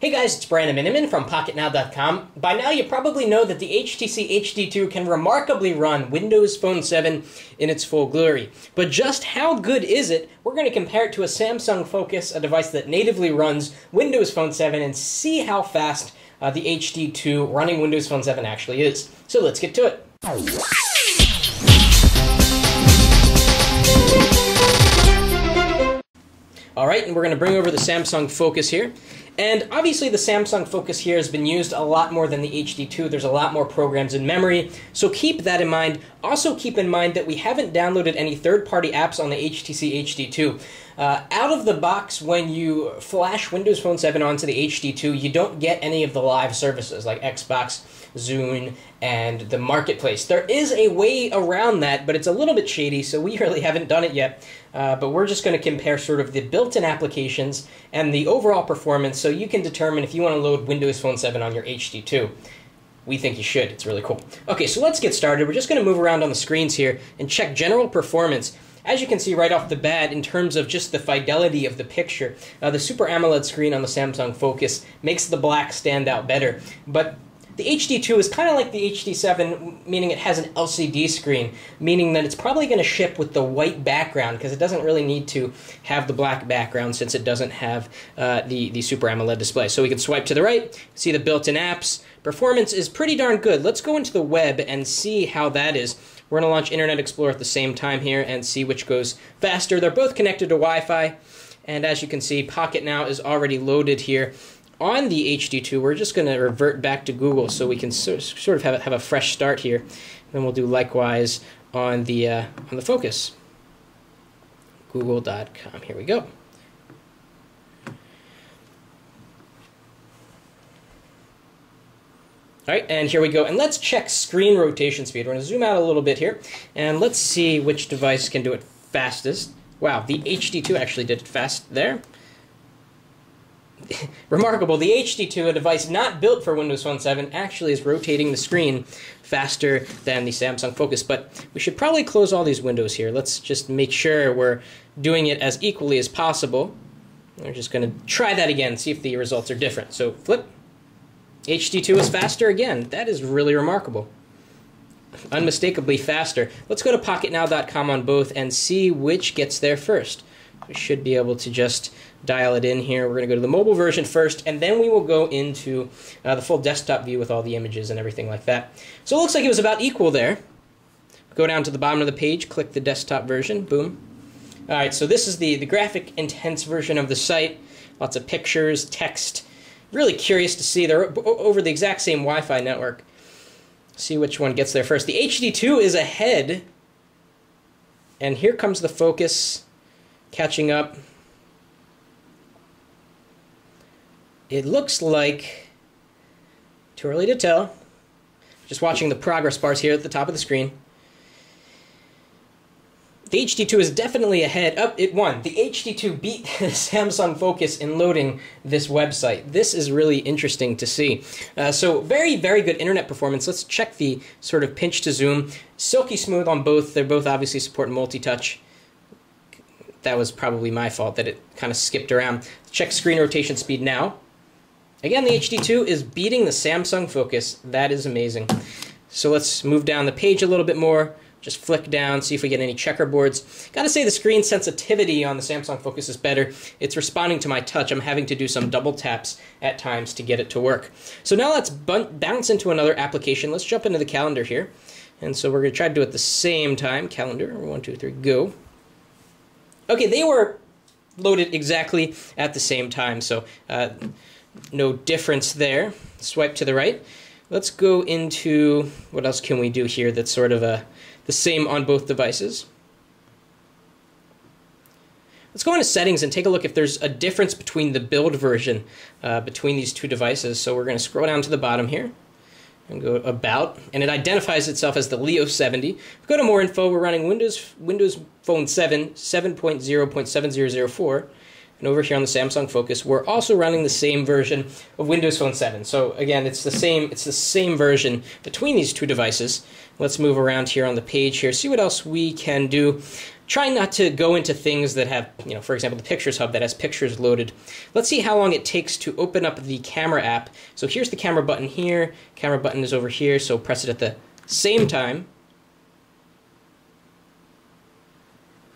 Hey guys, it's Brandon Miniman from Pocketnow.com. By now you probably know that the HTC HD2 can remarkably run Windows Phone 7 in its full glory. But just how good is it? We're going to compare it to a Samsung Focus, a device that natively runs Windows Phone 7, and see how fast the HD2 running Windows Phone 7 actually is. So let's get to it. Alright, and we're going to bring over the Samsung Focus here. And obviously the Samsung Focus here has been used a lot more than the HD2. There's a lot more programs in memory, so keep that in mind. Also keep in mind that we haven't downloaded any third-party apps on the HTC HD2. Out of the box, when you flash Windows Phone 7 onto the HD2, you don't get any of the live services like Xbox, Zune, and the Marketplace. There is a way around that, but it's a little bit shady, so we really haven't done it yet. But we're just going to compare sort of the built-in applications and the overall performance so you can determine if you want to load Windows Phone 7 on your HD2. We think you should. It's really cool. Okay, so let's get started. We're just going to move around on the screens here and check general performance. As you can see right off the bat, in terms of just the fidelity of the picture, the Super AMOLED screen on the Samsung Focus makes the black stand out better. But the HD2 is kind of like the HD7, meaning it has an LCD screen, meaning that it's probably going to ship with the white background because it doesn't really need to have the black background since it doesn't have the Super AMOLED display. So we can swipe to the right, see the built-in apps. Performance is pretty darn good. Let's go into the web and see how that is. We're going to launch Internet Explorer at the same time here and see which goes faster. They're both connected to Wi-Fi, and as you can see, Pocketnow is already loaded here. On the HD2, we're just going to revert back to Google so we can sort of have a fresh start here. Then we'll do likewise on the Focus. Google.com. Here we go. All right, and here we go. And let's check screen rotation speed. We're going to zoom out a little bit here, and let's see which device can do it fastest. Wow, the HD2 actually did it fast there. Remarkable. The HD2, a device not built for Windows Phone 7, actually is rotating the screen faster than the Samsung Focus. But we should probably close all these windows here. Let's just make sure we're doing it as equally as possible. We're just going to try that again, see if the results are different. So flip. HD2 is faster again. That is really remarkable. Unmistakably faster. Let's go to Pocketnow.com on both and see which gets there first. We should be able to just dial it in here. We're going to go to the mobile version first, and then we will go into the full desktop view with all the images and everything like that. So it looks like it was about equal there. Go down to the bottom of the page, click the desktop version, boom. All right, so this is the graphic intense version of the site. Lots of pictures, text. Really curious to see. They're over the exact same Wi-Fi network. See which one gets there first. The HD2 is ahead, and here comes the Focus catching up. It looks like, too early to tell, just watching the progress bars here at the top of the screen. The HD2 is definitely ahead. It won. The HD2 beat the Samsung Focus in loading this website. This is really interesting to see. So very, very good internet performance. Let's check the sort of pinch to zoom. Silky smooth on both. They're both obviously support multi-touch. That was probably my fault that it kind of skipped around. Check screen rotation speed now. Again, the HD2 is beating the Samsung Focus. That is amazing. So let's move down the page a little bit more. Just flick down, see if we get any checkerboards. Gotta say the screen sensitivity on the Samsung Focus is better. It's responding to my touch. I'm having to do some double taps at times to get it to work. So now let's bounce into another application. Let's jump into the calendar here. And so we're gonna try to do it at the same time. Calendar, 1, 2, 3, go. Okay, they were loaded exactly at the same time, so no difference there. Swipe to the right. Let's go into, what else can we do here that's sort of the same on both devices? Let's go into settings and take a look if there's a difference between the build version between these two devices. So we're going to scroll down to the bottom here and go about, and it identifies itself as the Leo 70. If we go to more info, we're running Windows Phone 7, 7.0.7004, and over here on the Samsung Focus, we're also running the same version of Windows Phone 7. So again, it's the same version between these two devices. Let's move around here on the page here, see what else we can do. Trying not to go into things that have, for example, the Pictures Hub that has pictures loaded. Let's see how long it takes to open up the camera app. So here's the camera button here. Camera button is over here, so press it at the same time.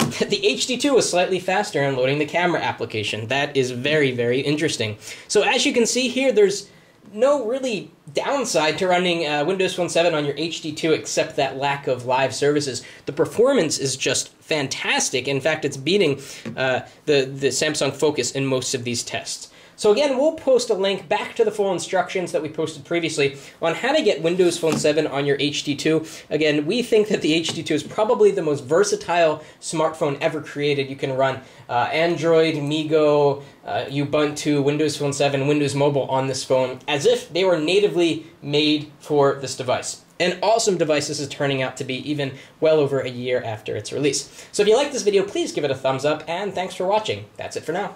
The HD2 was slightly faster in loading the camera application. That is very, very interesting. So as you can see here, there's no really downside to running Windows Phone 7 on your HD2 except that lack of live services. The performance is just fantastic. In fact, it's beating the Samsung Focus in most of these tests. So again, we'll post a link back to the full instructions that we posted previously on how to get Windows Phone 7 on your HD2. Again, we think that the HD2 is probably the most versatile smartphone ever created. You can run Android, MeeGo, Ubuntu, Windows Phone 7, Windows Mobile on this phone as if they were natively made for this device. An awesome device this is turning out to be, even well over a year after its release. So if you like this video, please give it a thumbs up, and thanks for watching. That's it for now.